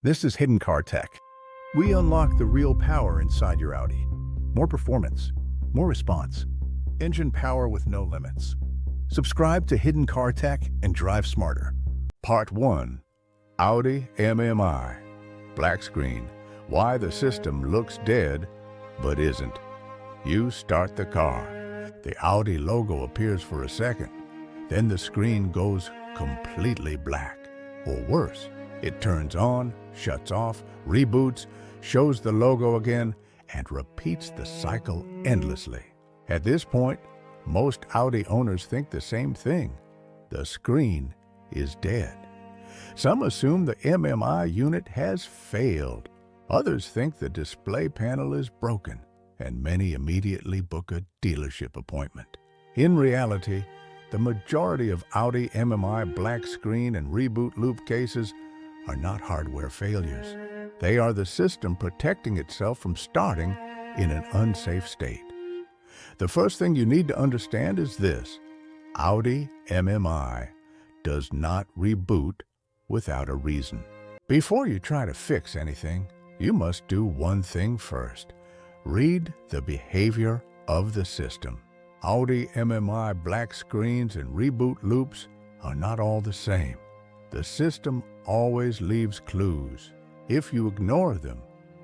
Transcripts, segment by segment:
This is Hidden Car Tech. We unlock the real power inside your Audi. More performance, more response, engine power with no limits. Subscribe to Hidden Car Tech and drive smarter. Part 1. Audi MMI. Black screen. Why the system looks dead, but isn't. You start the car. The Audi logo appears for a second. Then the screen goes completely black. Or worse, it turns on, shuts off, reboots, shows the logo again, and repeats the cycle endlessly. At this point, most Audi owners think the same thing. The screen is dead. Some assume the MMI unit has failed. Others think the display panel is broken, and many immediately book a dealership appointment. In reality, the majority of Audi MMI black screen and reboot loop cases are not hardware failures. They are the system protecting itself from starting in an unsafe state. The first thing you need to understand is this: Audi MMI does not reboot without a reason. Before you try to fix anything, you must do one thing first. Read the behavior of the system. Audi MMI black screens and reboot loops are not all the same. The system always leaves clues. If you ignore them,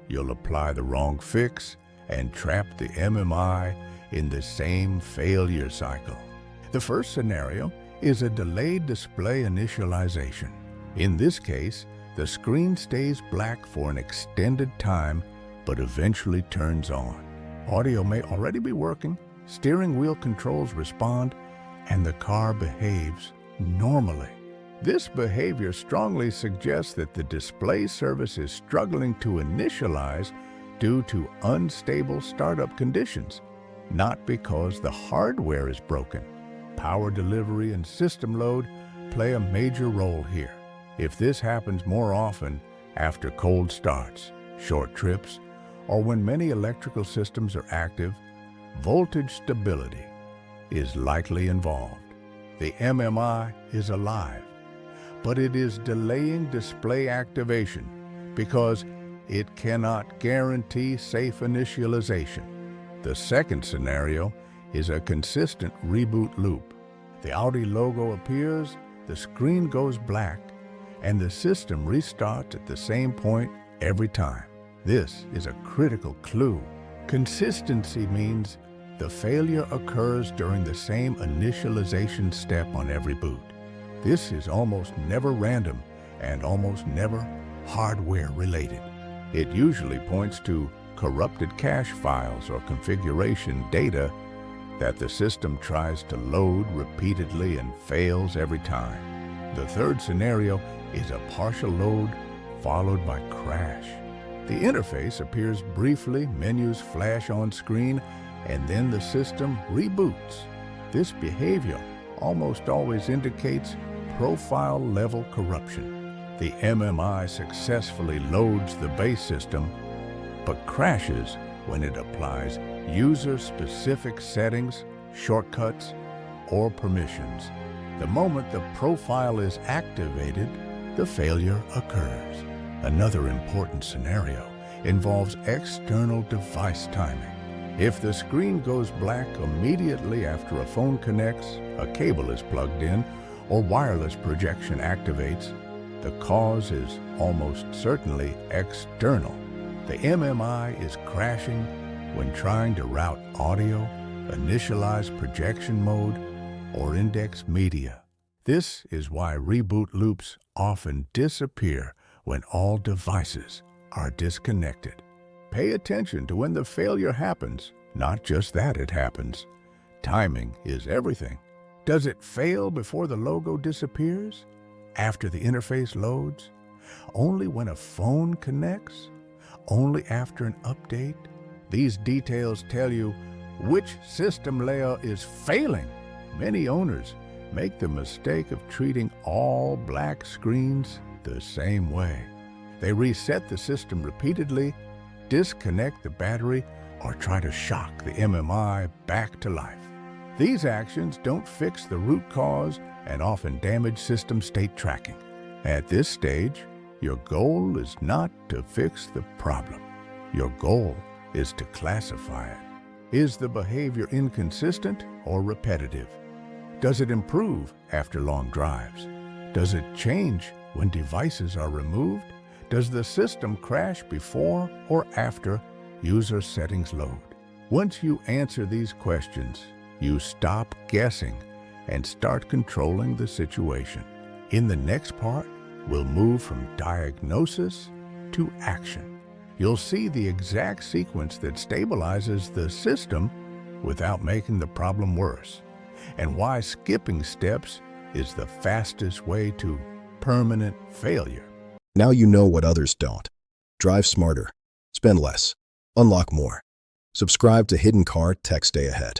you'll apply the wrong fix and trap the MMI in the same failure cycle. The first scenario is a delayed display initialization. In this case, the screen stays black for an extended time, but eventually turns on. Audio may already be working, steering wheel controls respond, and the car behaves normally. This behavior strongly suggests that the display service is struggling to initialize due to unstable startup conditions, not because the hardware is broken. Power delivery and system load play a major role here. If this happens more often after cold starts, short trips, or when many electrical systems are active, voltage stability is likely involved. The MMI is alive, but it is delaying display activation because it cannot guarantee safe initialization. The second scenario is a consistent reboot loop. The Audi logo appears, the screen goes black, and the system restarts at the same point every time. This is a critical clue. Consistency means the failure occurs during the same initialization step on every boot. This is almost never random and almost never hardware related. It usually points to corrupted cache files or configuration data that the system tries to load repeatedly and fails every time. The third scenario is a partial load followed by crash. The interface appears briefly, menus flash on screen, and then the system reboots. This behavior almost always indicates profile-level corruption. The MMI successfully loads the base system, but crashes when it applies user-specific settings, shortcuts, or permissions. The moment the profile is activated, the failure occurs. Another important scenario involves external device timing. If the screen goes black immediately after a phone connects, a cable is plugged in, or wireless projection activates, the cause is almost certainly external. The MMI is crashing when trying to route audio, initialize projection mode, or index media. This is why reboot loops often disappear when all devices are disconnected. Pay attention to when the failure happens, not just that it happens. Timing is everything. Does it fail before the logo disappears? After the interface loads? Only when a phone connects? Only after an update? These details tell you which system layer is failing. Many owners make the mistake of treating all black screens the same way. They reset the system repeatedly, disconnect the battery, or try to shock the MMI back to life. These actions don't fix the root cause and often damage system state tracking. At this stage, Your goal is not to fix the problem. Your goal is to classify it. Is the behavior inconsistent or repetitive? Does it improve after long drives? Does it change when devices are removed? Does the system crash before or after user settings load? Once you answer these questions, you stop guessing and start controlling the situation. In the next part, we'll move from diagnosis to action. You'll see the exact sequence that stabilizes the system without making the problem worse, and why skipping steps is the fastest way to permanent failure. Now you know what others don't. Drive smarter, spend less, unlock more. Subscribe to Hidden Car Tech. Stay ahead.